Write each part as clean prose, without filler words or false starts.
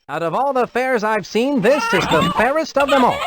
Out of all the fairs I've seen, this is the fairest of them all.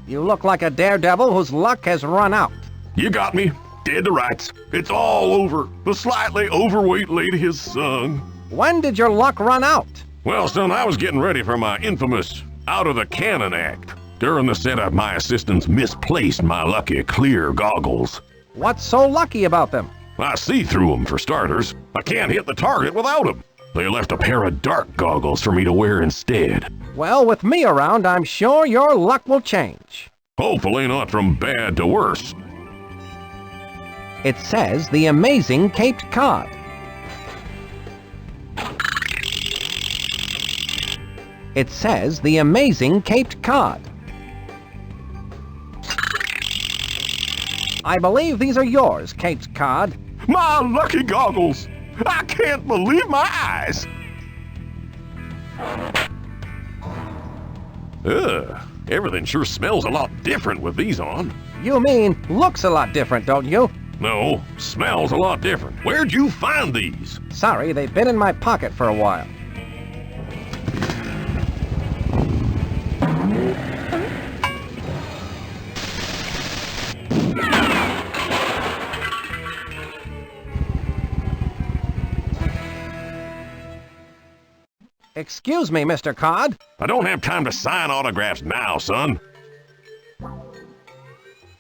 You look like a daredevil whose luck has run out. You got me. Dead to rights. It's all over. The slightly overweight lady has sung. When did your luck run out? Well, son, I was getting ready for my infamous out-of-the-cannon act. During the setup, my assistants misplaced my lucky clear goggles. What's so lucky about them? I see through them, for starters. I can't hit the target without them. They left a pair of dark goggles for me to wear instead. Well, with me around, I'm sure your luck will change. Hopefully not from bad to worse. It says the amazing Caped Cod. It says the amazing Caped Cod. I believe these are yours, Caped Cod. My lucky goggles! I can't believe my eyes! Ugh, everything sure smells a lot different with these on. You mean looks a lot different, don't you? No, smells a lot different. Where'd you find these? Sorry, they've been in my pocket for a while. Excuse me, Mr. Cod. I don't have time to sign autographs now, son.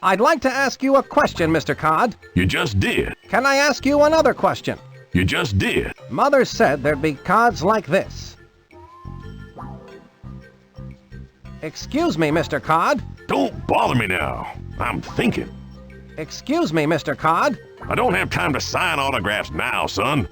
I'd like to ask you a question, Mr. Cod. You just did. Can I ask you another question? You just did. Mother said there'd be cods like this. Excuse me, Mr. Cod. Don't bother me now. I'm thinking. Excuse me, Mr. Cod. I don't have time to sign autographs now, son.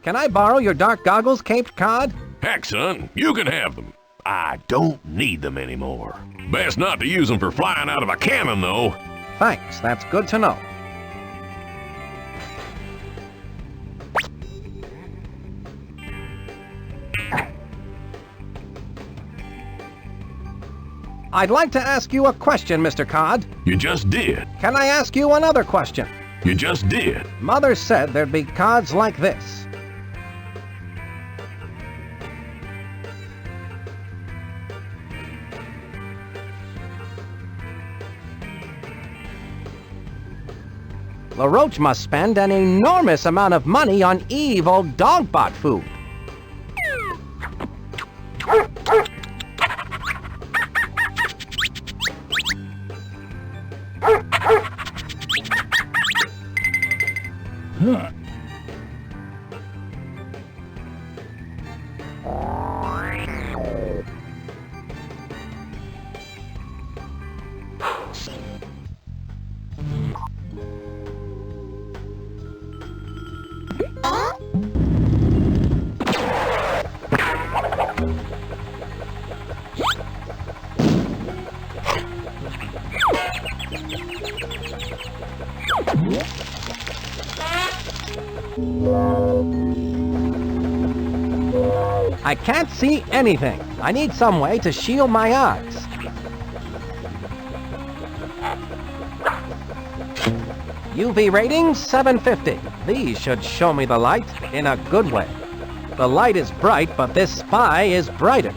Can I borrow your dark goggles, Caped Cod? Heck, son, you can have them. I don't need them anymore. Best not to use them for flying out of a cannon, though. Thanks, that's good to know. I'd like to ask you a question, Mr. Cod. You just did. Can I ask you another question? You just did. Mother said there'd be cods like this. LeRoach must spend an enormous amount of money on evil dogbot food. I can't see anything. I need some way to shield my eyes. UV rating 750. These should show me the light in a good way. The light is bright, but this spy is brighter.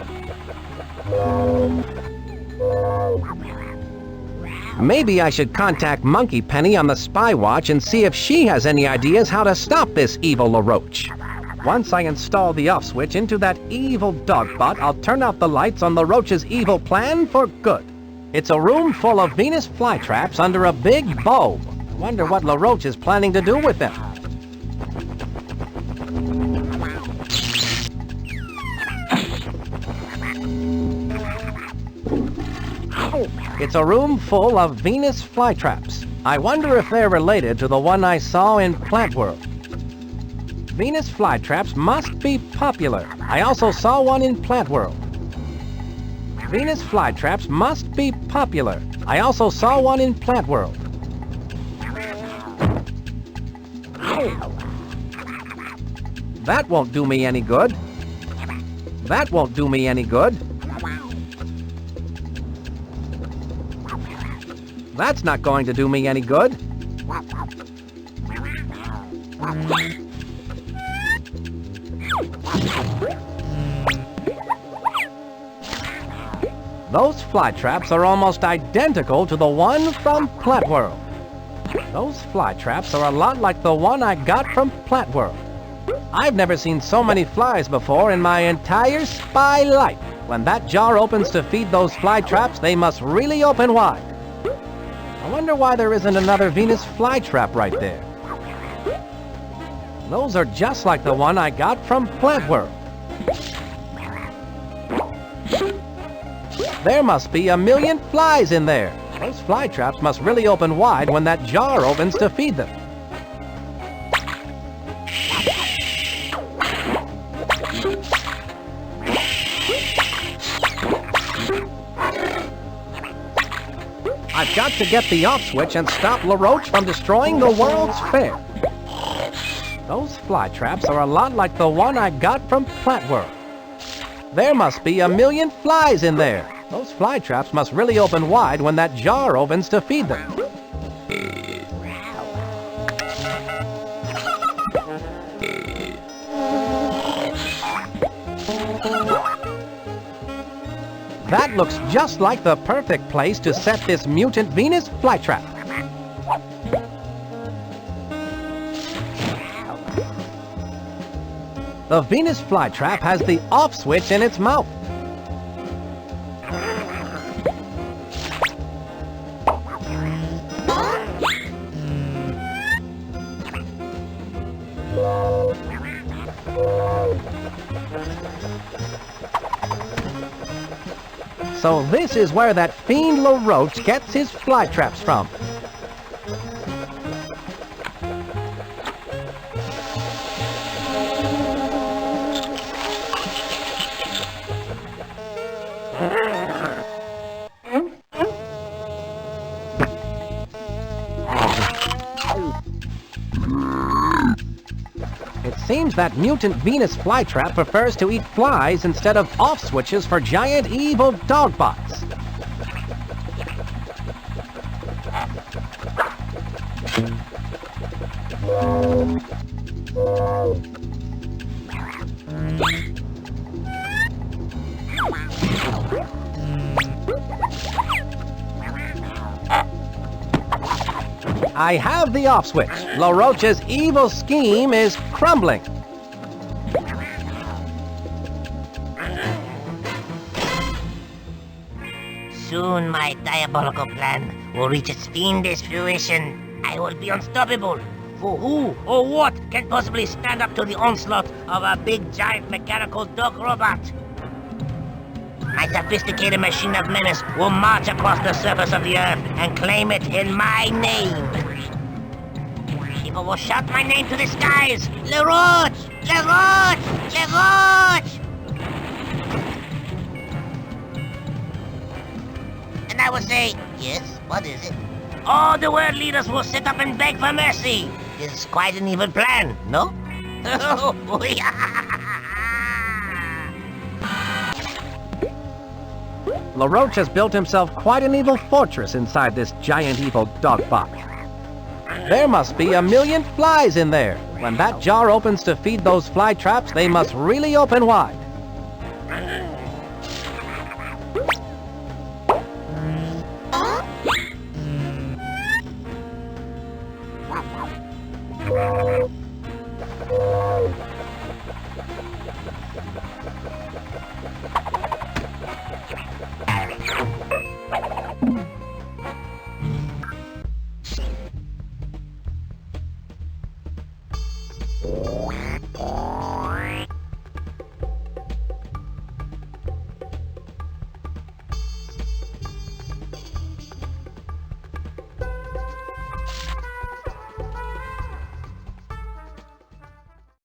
Maybe I should contact Monkey Penny on the spy watch and see if she has any ideas how to stop this evil LeRoach. Once I install the off switch into that evil dogbot, I'll turn out the lights on LeRoach's evil plan for good. It's a room full of Venus flytraps under a big bulb. Wonder what LeRoach is planning to do with them. It's a room full of Venus flytraps. I wonder if they're related to the one I saw in Plant World. Venus flytraps must be popular. I also saw one in Plant World. Venus flytraps must be popular. I also saw one in Plant World. That won't do me any good. That won't do me any good. That's not going to do me any good. Those flytraps are almost identical to the one from Plant World. Those flytraps are a lot like the one I got from Plant World. I've never seen so many flies before in my entire spy life. When that jar opens to feed those flytraps, they must really open wide. I wonder why there isn't another Venus flytrap right there. Those are just like the one I got from Plant World. There must be a million flies in there. Those flytraps must really open wide when that jar opens to feed them. I've got to get the off switch and stop LeRoach from destroying the World's Fair. Those flytraps are a lot like the one I got from Plant World. There must be a million flies in there. Those flytraps must really open wide when that jar opens to feed them. That looks just like the perfect place to set this mutant Venus flytrap. The Venus flytrap has the off switch in its mouth. So this is where that fiend LeRoach gets his flytraps from. It seems that mutant Venus flytrap prefers to eat flies instead of off switches for giant evil dogbots. I have the off switch. LeRoach's evil scheme is crumbling. Soon my diabolical plan will reach its fiendish fruition. I will be unstoppable. For who or what can possibly stand up to the onslaught of a big giant mechanical dog robot? My sophisticated machine of menace will march across the surface of the earth and claim it in my name. People will shout my name to the skies. LeRoach! LeRoach! LeRoach! And I will say, yes, what is it? All the world leaders will sit up and beg for mercy. This is quite an evil plan, no? LeRoach has built himself quite an evil fortress inside this giant evil dogbot. There must be a million flies in there. When that jar opens to feed those fly traps, they must really open wide.